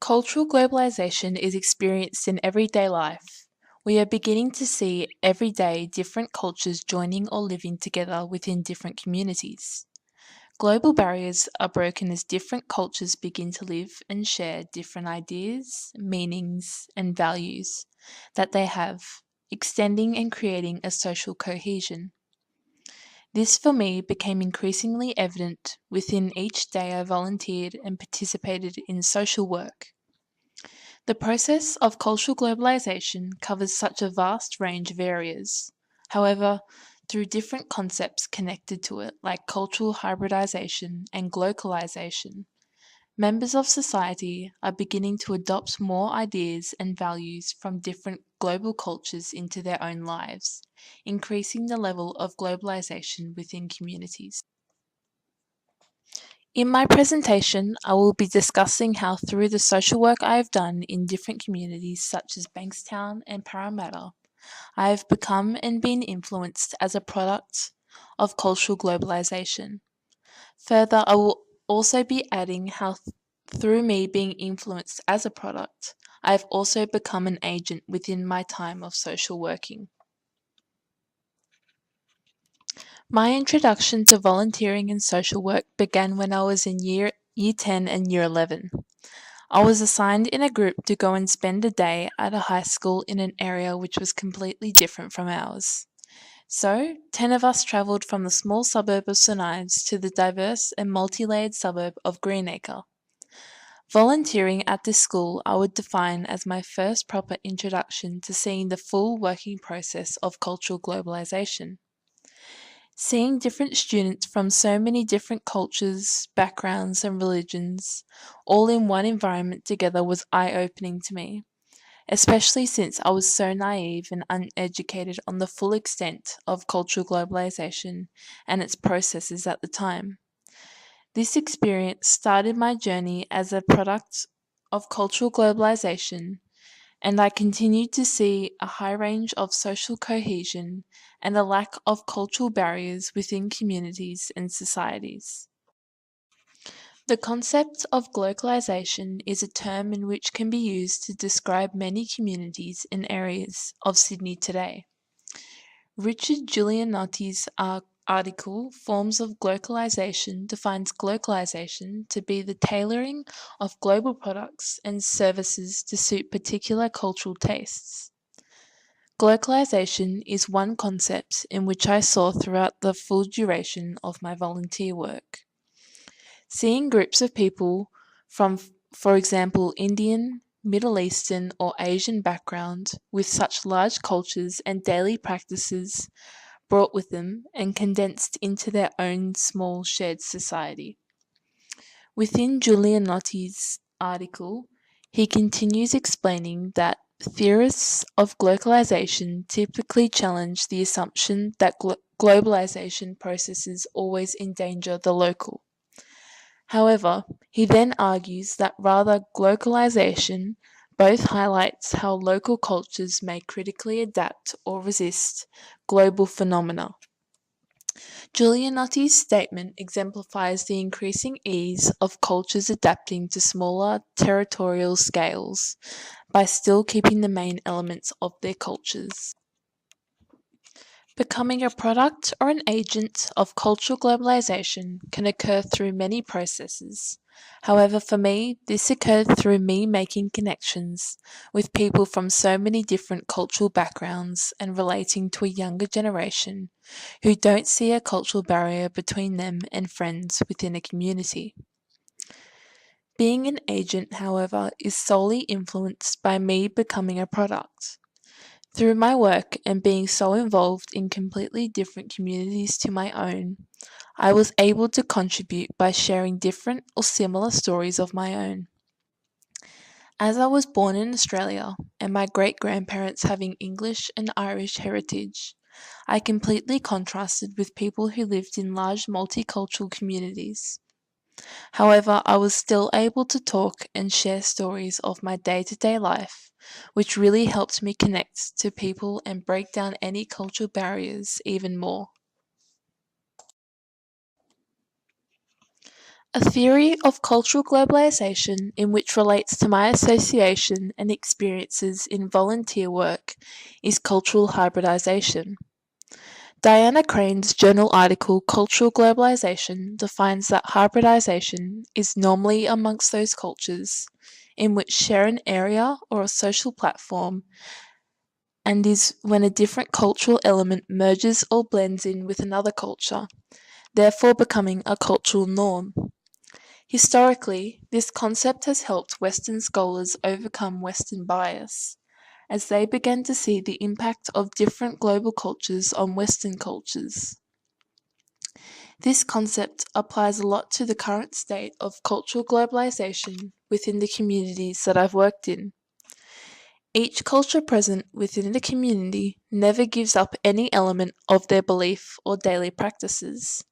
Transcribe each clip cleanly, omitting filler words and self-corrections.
Cultural globalization is experienced in everyday life. We are beginning to see every day different cultures joining or living together within different communities. Global barriers are broken as different cultures begin to live and share different ideas, meanings, and values that they have, extending and creating a social cohesion. This for me became increasingly evident within each day I volunteered and participated in social work. The process of cultural globalization covers such a vast range of areas. However, through different concepts connected to it, like cultural hybridization and globalization, members of society are beginning to adopt more ideas and values from different global cultures into their own lives, increasing the level of globalization within communities. In my presentation, I will be discussing how through the social work I have done in different communities such as Bankstown and Parramatta, I have become and been influenced as a product of cultural globalization. Further, I will also be adding how through me being influenced as a product, I have also become an agent within my time of social working. My introduction to volunteering and social work began when I was in year 10 and year 11. I was assigned in a group to go and spend a day at a high school in an area which was completely different from ours. So, 10 of us travelled from the small suburb of St Ives to the diverse and multi-layered suburb of Greenacre. Volunteering at this school I would define as my first proper introduction to seeing the full working process of cultural globalisation. Seeing different students from so many different cultures, backgrounds, and religions all in one environment together was eye opening to me, especially since I was so naive and uneducated on the full extent of cultural globalization and its processes at the time. This experience started my journey as a product of cultural globalization, and I continued to see a high range of social cohesion and a lack of cultural barriers within communities and societies. The concept of globalization is a term in which can be used to describe many communities and areas of Sydney today. Richard Giulianotti's article, Forms of Globalization, defines globalization to be the tailoring of global products and services to suit particular cultural tastes. Globalization is one concept in which I saw throughout the full duration of my volunteer work. Seeing groups of people from, for example, Indian, Middle Eastern, or Asian background with such large cultures and daily practices brought with them and condensed into their own small shared society. Within Giulianotti's article, he continues explaining that theorists of globalization typically challenge the assumption that globalization processes always endanger the local. However, he then argues that rather globalization both highlights how local cultures may critically adapt or resist global phenomena. Giulianotti's statement exemplifies the increasing ease of cultures adapting to smaller territorial scales by still keeping the main elements of their cultures. Becoming a product or an agent of cultural globalization can occur through many processes. However, for me, this occurred through me making connections with people from so many different cultural backgrounds and relating to a younger generation who don't see a cultural barrier between them and friends within a community. Being an agent, however, is solely influenced by me becoming a product. Through my work and being so involved in completely different communities to my own, I was able to contribute by sharing different or similar stories of my own. As I was born in Australia and my great grandparents having English and Irish heritage, I completely contrasted with people who lived in large multicultural communities. However, I was still able to talk and share stories of my day-to-day life, which really helped me connect to people and break down any cultural barriers even more. A theory of cultural globalization in which relates to my association and experiences in volunteer work is cultural hybridization. Diana Crane's journal article Cultural Globalization defines that hybridization is normally amongst those cultures in which share an area or a social platform and is when a different cultural element merges or blends in with another culture, therefore becoming a cultural norm. Historically, this concept has helped Western scholars overcome Western bias, as they began to see the impact of different global cultures on Western cultures. This concept applies a lot to the current state of cultural globalization within the communities that I've worked in. Each culture present within the community never gives up any element of their belief or daily practices.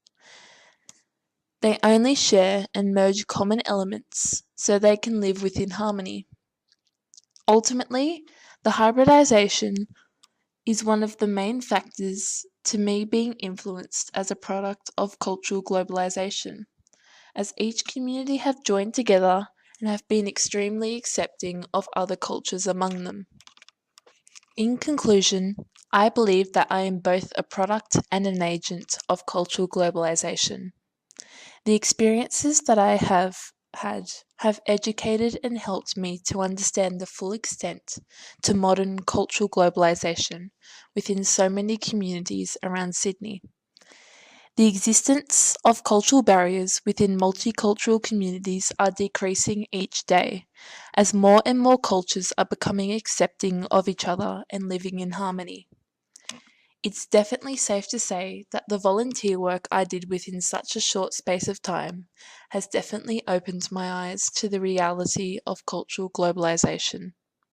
They only share and merge common elements so they can live within harmony. Ultimately, the hybridization is one of the main factors to me being influenced as a product of cultural globalization, as each community have joined together and have been extremely accepting of other cultures among them. In conclusion, I believe that I am both a product and an agent of cultural globalization. The experiences that I have had have educated and helped me to understand the full extent to modern cultural globalization within so many communities around Sydney. The existence of cultural barriers within multicultural communities are decreasing each day, as more and more cultures are becoming accepting of each other and living in harmony. It's definitely safe to say that the volunteer work I did within such a short space of time has definitely opened my eyes to the reality of cultural globalization.